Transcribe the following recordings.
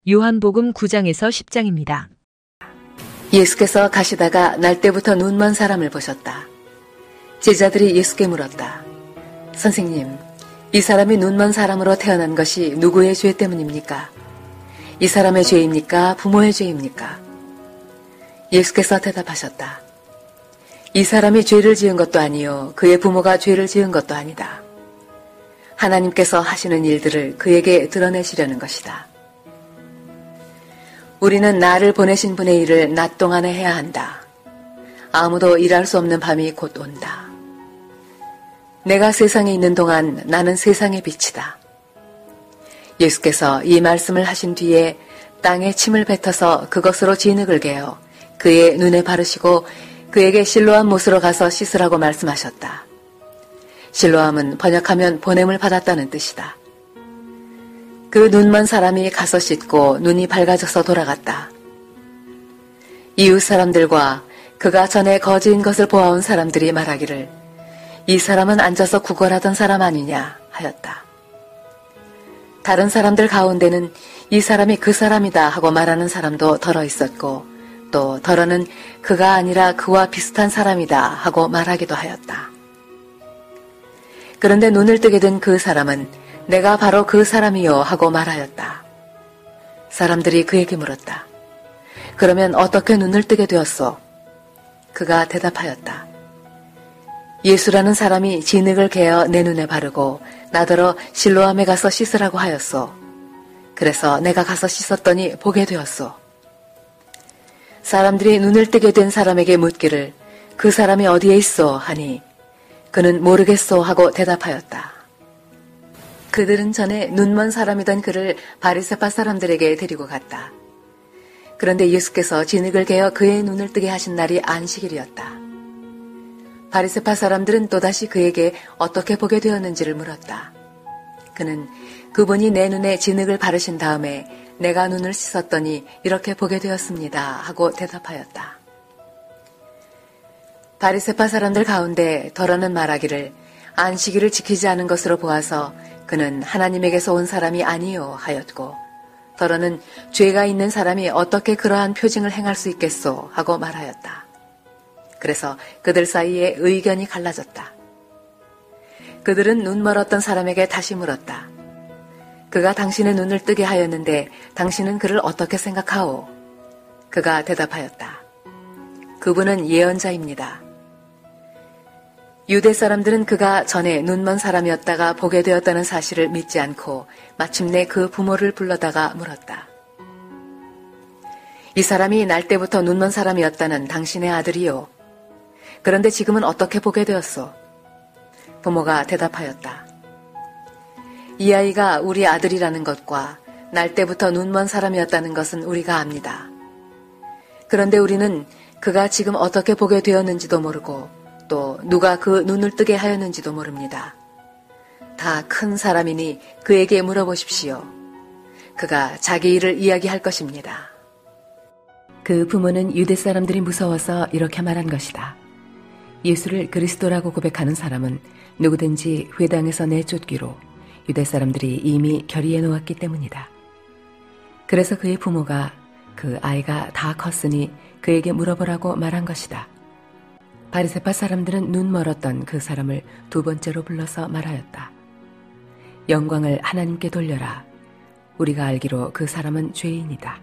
요한복음 9장에서 10장입니다. 예수께서 가시다가 날때부터 눈먼 사람을 보셨다. 제자들이 예수께 물었다. 선생님, 이 사람이 눈먼 사람으로 태어난 것이 누구의 죄 때문입니까? 이 사람의 죄입니까? 부모의 죄입니까? 예수께서 대답하셨다. 이 사람이 죄를 지은 것도 아니요 그의 부모가 죄를 지은 것도 아니다. 하나님께서 하시는 일들을 그에게 드러내시려는 것이다. 우리는 나를 보내신 분의 일을 낮 동안에 해야 한다. 아무도 일할 수 없는 밤이 곧 온다. 내가 세상에 있는 동안 나는 세상의 빛이다. 예수께서 이 말씀을 하신 뒤에 땅에 침을 뱉어서 그것으로 진흙을 개어 그의 눈에 바르시고 그에게 실로암 못으로 가서 씻으라고 말씀하셨다. 실로암은 번역하면 보냄을 받았다는 뜻이다. 그 눈먼 사람이 가서 씻고 눈이 밝아져서 돌아갔다. 이웃 사람들과 그가 전에 거지인 것을 보아온 사람들이 말하기를 이 사람은 앉아서 구걸하던 사람 아니냐 하였다. 다른 사람들 가운데는 이 사람이 그 사람이다 하고 말하는 사람도 덜어 있었고 또 덜어는 그가 아니라 그와 비슷한 사람이다 하고 말하기도 하였다. 그런데 눈을 뜨게 된 그 사람은 내가 바로 그 사람이요 하고 말하였다. 사람들이 그에게 물었다. 그러면 어떻게 눈을 뜨게 되었소? 그가 대답하였다. 예수라는 사람이 진흙을 개어 내 눈에 바르고 나더러 실로암에 가서 씻으라고 하였소. 그래서 내가 가서 씻었더니 보게 되었소. 사람들이 눈을 뜨게 된 사람에게 묻기를 그 사람이 어디에 있소 하니 그는 모르겠소 하고 대답하였다. 그들은 전에 눈먼 사람이던 그를 바리새파 사람들에게 데리고 갔다. 그런데 예수께서 진흙을 개어 그의 눈을 뜨게 하신 날이 안식일이었다. 바리새파 사람들은 또다시 그에게 어떻게 보게 되었는지를 물었다. 그는 그분이 내 눈에 진흙을 바르신 다음에 내가 눈을 씻었더니 이렇게 보게 되었습니다 하고 대답하였다. 바리새파 사람들 가운데 덜어는 말하기를 안식일을 지키지 않은 것으로 보아서 그는 하나님에게서 온 사람이 아니요 하였고 덜어는 죄가 있는 사람이 어떻게 그러한 표징을 행할 수 있겠소 하고 말하였다. 그래서 그들 사이에 의견이 갈라졌다. 그들은 눈 멀었던 사람에게 다시 물었다. 그가 당신의 눈을 뜨게 하였는데 당신은 그를 어떻게 생각하오? 그가 대답하였다. 그분은 예언자입니다. 유대 사람들은 그가 전에 눈먼 사람이었다가 보게 되었다는 사실을 믿지 않고 마침내 그 부모를 불러다가 물었다. 이 사람이 날 때부터 눈먼 사람이었다는 당신의 아들이요. 그런데 지금은 어떻게 보게 되었소? 부모가 대답하였다. 이 아이가 우리 아들이라는 것과 날 때부터 눈먼 사람이었다는 것은 우리가 압니다. 그런데 우리는 그가 지금 어떻게 보게 되었는지도 모르고 또 누가 그 눈을 뜨게 하였는지도 모릅니다. 다 큰 사람이니 그에게 물어보십시오. 그가 자기 일을 이야기할 것입니다. 그 부모는 유대 사람들이 무서워서 이렇게 말한 것이다. 예수를 그리스도라고 고백하는 사람은 누구든지 회당에서 내쫓기로 유대 사람들이 이미 결의해 놓았기 때문이다. 그래서 그의 부모가 그 아이가 다 컸으니 그에게 물어보라고 말한 것이다. 바리새파 사람들은 눈 멀었던 그 사람을 두 번째로 불러서 말하였다. 영광을 하나님께 돌려라. 우리가 알기로 그 사람은 죄인이다.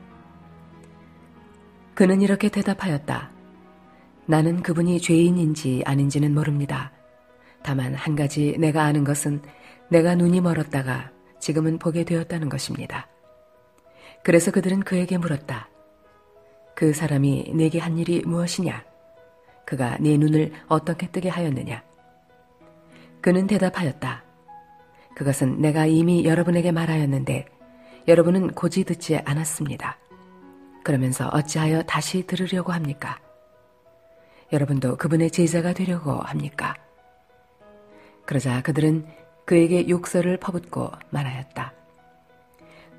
그는 이렇게 대답하였다. 나는 그분이 죄인인지 아닌지는 모릅니다. 다만 한 가지 내가 아는 것은 내가 눈이 멀었다가 지금은 보게 되었다는 것입니다. 그래서 그들은 그에게 물었다. 그 사람이 내게 한 일이 무엇이냐? 그가 네 눈을 어떻게 뜨게 하였느냐? 그는 대답하였다. 그것은 내가 이미 여러분에게 말하였는데 여러분은 고지 듣지 않았습니다. 그러면서 어찌하여 다시 들으려고 합니까? 여러분도 그분의 제자가 되려고 합니까? 그러자 그들은 그에게 욕설을 퍼붓고 말하였다.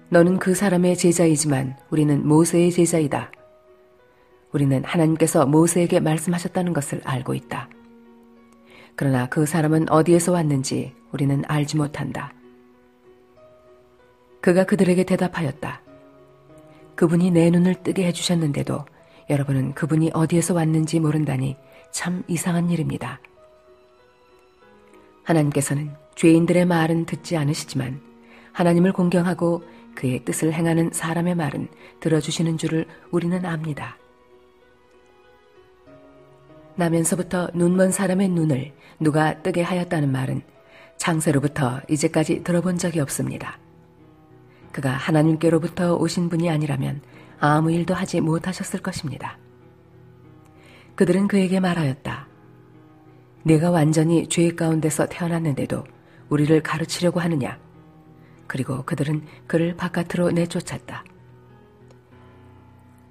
너는 그 사람의 제자이지만 우리는 모세의 제자이다. 우리는 하나님께서 모세에게 말씀하셨다는 것을 알고 있다. 그러나 그 사람은 어디에서 왔는지 우리는 알지 못한다. 그가 그들에게 대답하였다. 그분이 내 눈을 뜨게 해주셨는데도 여러분은 그분이 어디에서 왔는지 모른다니 참 이상한 일입니다. 하나님께서는 죄인들의 말은 듣지 않으시지만 하나님을 공경하고 그의 뜻을 행하는 사람의 말은 들어주시는 줄을 우리는 압니다. 나면서부터 눈먼 사람의 눈을 누가 뜨게 하였다는 말은 창세로부터 이제까지 들어본 적이 없습니다. 그가 하나님께로부터 오신 분이 아니라면 아무 일도 하지 못하셨을 것입니다. 그들은 그에게 말하였다. 내가 완전히 죄 가운데서 태어났는데도 우리를 가르치려고 하느냐? 그리고 그들은 그를 바깥으로 내쫓았다.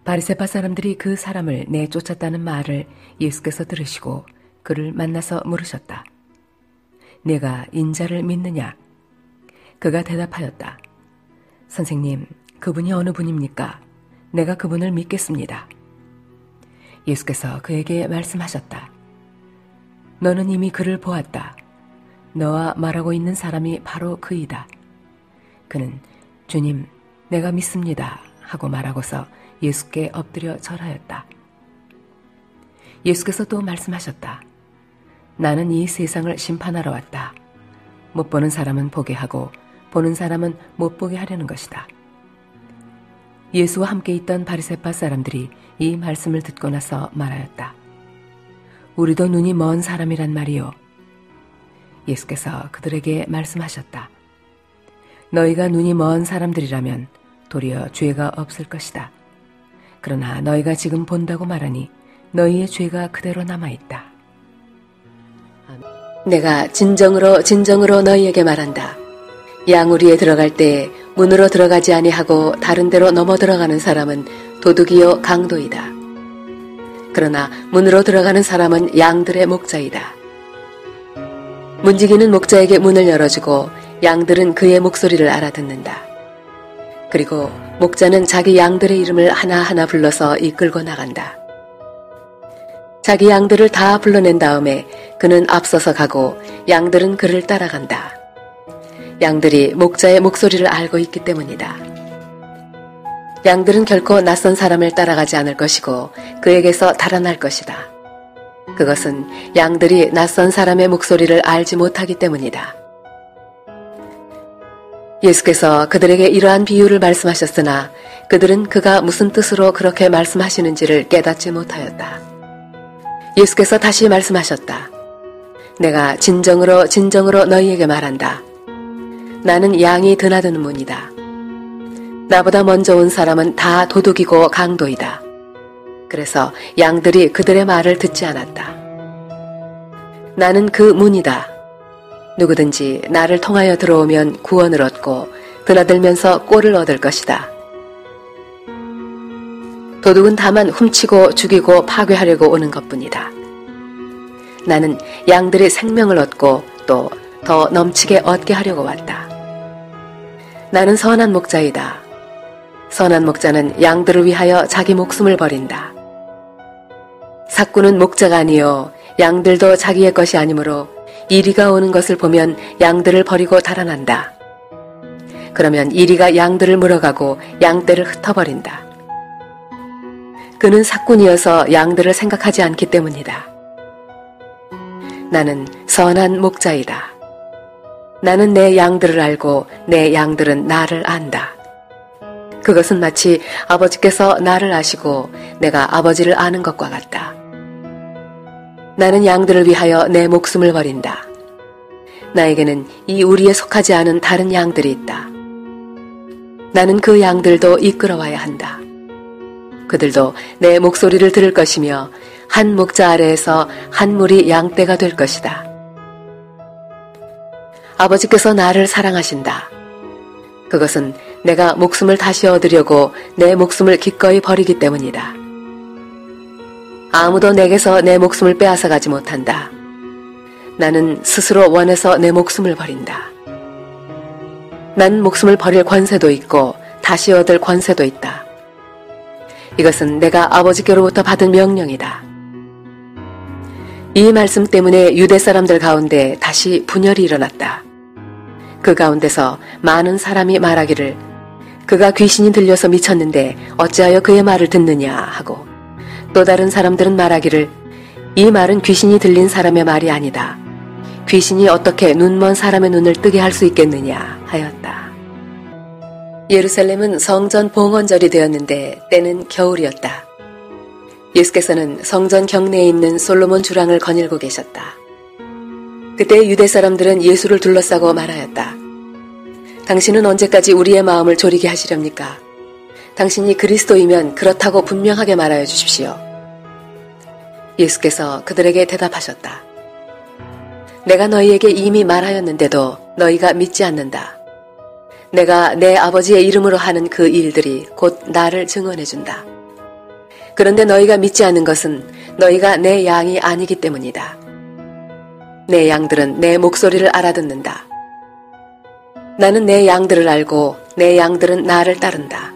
바리새파 사람들이 그 사람을 내쫓았다는 말을 예수께서 들으시고 그를 만나서 물으셨다. 내가 인자를 믿느냐? 그가 대답하였다. 선생님, 그분이 어느 분입니까? 내가 그분을 믿겠습니다. 예수께서 그에게 말씀하셨다. 너는 이미 그를 보았다. 너와 말하고 있는 사람이 바로 그이다. 그는 주님, 내가 믿습니다 하고 말하고서 예수께 엎드려 절하였다. 예수께서 또 말씀하셨다. 나는 이 세상을 심판하러 왔다. 못 보는 사람은 보게 하고 보는 사람은 못 보게 하려는 것이다. 예수와 함께 있던 바리새파 사람들이 이 말씀을 듣고 나서 말하였다. 우리도 눈이 먼 사람이란 말이요. 예수께서 그들에게 말씀하셨다. 너희가 눈이 먼 사람들이라면 도리어 죄가 없을 것이다. 그러나 너희가 지금 본다고 말하니 너희의 죄가 그대로 남아있다. 내가 진정으로 너희에게 말한다. 양우리에 들어갈 때 문으로 들어가지 아니하고 다른 데로 넘어 들어가는 사람은 도둑이요 강도이다. 그러나 문으로 들어가는 사람은 양들의 목자이다. 문지기는 목자에게 문을 열어주고 양들은 그의 목소리를 알아듣는다. 그리고 목자는 자기 양들의 이름을 하나하나 불러서 이끌고 나간다. 자기 양들을 다 불러낸 다음에 그는 앞서서 가고 양들은 그를 따라간다. 양들이 목자의 목소리를 알고 있기 때문이다. 양들은 결코 낯선 사람을 따라가지 않을 것이고 그에게서 달아날 것이다. 그것은 양들이 낯선 사람의 목소리를 알지 못하기 때문이다. 예수께서 그들에게 이러한 비유를 말씀하셨으나 그들은 그가 무슨 뜻으로 그렇게 말씀하시는지를 깨닫지 못하였다. 예수께서 다시 말씀하셨다. 내가 진정으로 너희에게 말한다. 나는 양이 드나드는 문이다. 나보다 먼저 온 사람은 다 도둑이고 강도이다. 그래서 양들이 그들의 말을 듣지 않았다. 나는 그 문이다. 누구든지 나를 통하여 들어오면 구원을 얻고 드나들면서 꼴을 얻을 것이다. 도둑은 다만 훔치고 죽이고 파괴하려고 오는 것뿐이다. 나는 양들의 생명을 얻고 또 더 넘치게 얻게 하려고 왔다. 나는 선한 목자이다. 선한 목자는 양들을 위하여 자기 목숨을 버린다. 삭구는 목자가 아니요 양들도 자기의 것이 아니므로 이리가 오는 것을 보면 양들을 버리고 달아난다. 그러면 이리가 양들을 물어가고 양떼를 흩어버린다. 그는 삭군이어서 양들을 생각하지 않기 때문이다. 나는 선한 목자이다. 나는 내 양들을 알고 내 양들은 나를 안다. 그것은 마치 아버지께서 나를 아시고 내가 아버지를 아는 것과 같다. 나는 양들을 위하여 내 목숨을 버린다. 나에게는 이 우리에 속하지 않은 다른 양들이 있다. 나는 그 양들도 이끌어와야 한다. 그들도 내 목소리를 들을 것이며 한 목자 아래에서 한 무리 양떼가 될 것이다. 아버지께서 나를 사랑하신다. 그것은 내가 목숨을 다시 얻으려고 내 목숨을 기꺼이 버리기 때문이다. 아무도 내게서 내 목숨을 빼앗아 가지 못한다. 나는 스스로 원해서 내 목숨을 버린다. 난 목숨을 버릴 권세도 있고 다시 얻을 권세도 있다. 이것은 내가 아버지께로부터 받은 명령이다. 이 말씀 때문에 유대 사람들 가운데 다시 분열이 일어났다. 그 가운데서 많은 사람이 말하기를 그가 귀신이 들려서 미쳤는데 어찌하여 그의 말을 듣느냐 하고, 또 다른 사람들은 말하기를 이 말은 귀신이 들린 사람의 말이 아니다. 귀신이 어떻게 눈먼 사람의 눈을 뜨게 할 수 있겠느냐 하였다. 예루살렘은 성전 봉헌절이 되었는데 때는 겨울이었다. 예수께서는 성전 경내에 있는 솔로몬 주랑을 거닐고 계셨다. 그때 유대 사람들은 예수를 둘러싸고 말하였다. 당신은 언제까지 우리의 마음을 졸이게 하시렵니까? 당신이 그리스도이면 그렇다고 분명하게 말하여 주십시오. 예수께서 그들에게 대답하셨다. 내가 너희에게 이미 말하였는데도 너희가 믿지 않는다. 내가 내 아버지의 이름으로 하는 그 일들이 곧 나를 증언해준다. 그런데 너희가 믿지 않는 것은 너희가 내 양이 아니기 때문이다. 내 양들은 내 목소리를 알아듣는다. 나는 내 양들을 알고 내 양들은 나를 따른다.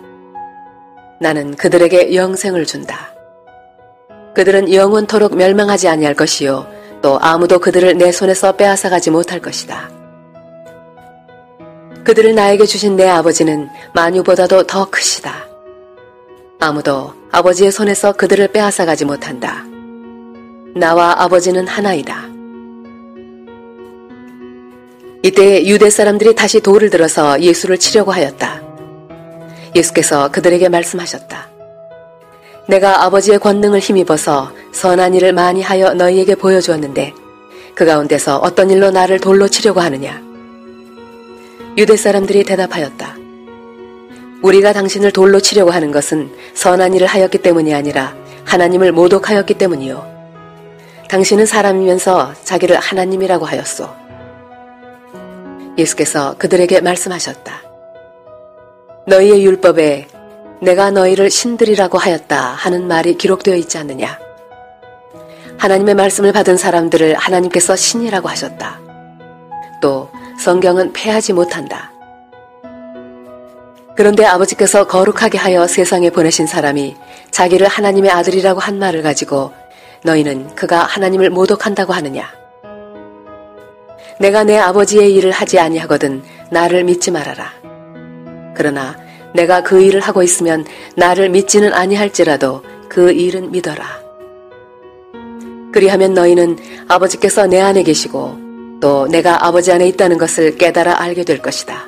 나는 그들에게 영생을 준다. 그들은 영원토록 멸망하지 아니할 것이요 또 아무도 그들을 내 손에서 빼앗아가지 못할 것이다. 그들을 나에게 주신 내 아버지는 만유보다도 더 크시다. 아무도 아버지의 손에서 그들을 빼앗아가지 못한다. 나와 아버지는 하나이다. 이때 유대 사람들이 다시 돌을 들어서 예수를 치려고 하였다. 예수께서 그들에게 말씀하셨다. 내가 아버지의 권능을 힘입어서 선한 일을 많이 하여 너희에게 보여주었는데 그 가운데서 어떤 일로 나를 돌로 치려고 하느냐? 유대 사람들이 대답하였다. 우리가 당신을 돌로 치려고 하는 것은 선한 일을 하였기 때문이 아니라 하나님을 모독하였기 때문이요. 당신은 사람이면서 자기를 하나님이라고 하였소. 예수께서 그들에게 말씀하셨다. 너희의 율법에 내가 너희를 신들이라고 하였다 하는 말이 기록되어 있지 않느냐? 하나님의 말씀을 받은 사람들을 하나님께서 신이라고 하셨다. 또 성경은 폐하지 못한다. 그런데 아버지께서 거룩하게 하여 세상에 보내신 사람이 자기를 하나님의 아들이라고 한 말을 가지고 너희는 그가 하나님을 모독한다고 하느냐? 내가 내 아버지의 일을 하지 아니하거든 나를 믿지 말아라. 그러나 내가 그 일을 하고 있으면 나를 믿지는 아니할지라도 그 일은 믿어라. 그리하면 너희는 아버지께서 내 안에 계시고 또 내가 아버지 안에 있다는 것을 깨달아 알게 될 것이다.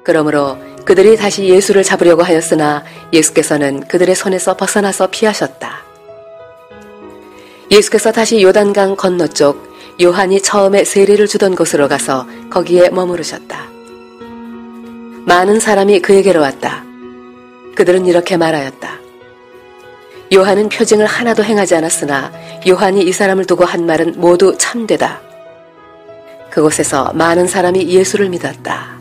그러므로 그들이 다시 예수를 잡으려고 하였으나 예수께서는 그들의 손에서 벗어나서 피하셨다. 예수께서 다시 요단강 건너쪽 요한이 처음에 세례를 주던 곳으로 가서 거기에 머무르셨다. 많은 사람이 그에게로 왔다. 그들은 이렇게 말하였다. 요한은 표징을 하나도 행하지 않았으나 요한이 이 사람을 두고 한 말은 모두 참되다. 그곳에서 많은 사람이 예수를 믿었다.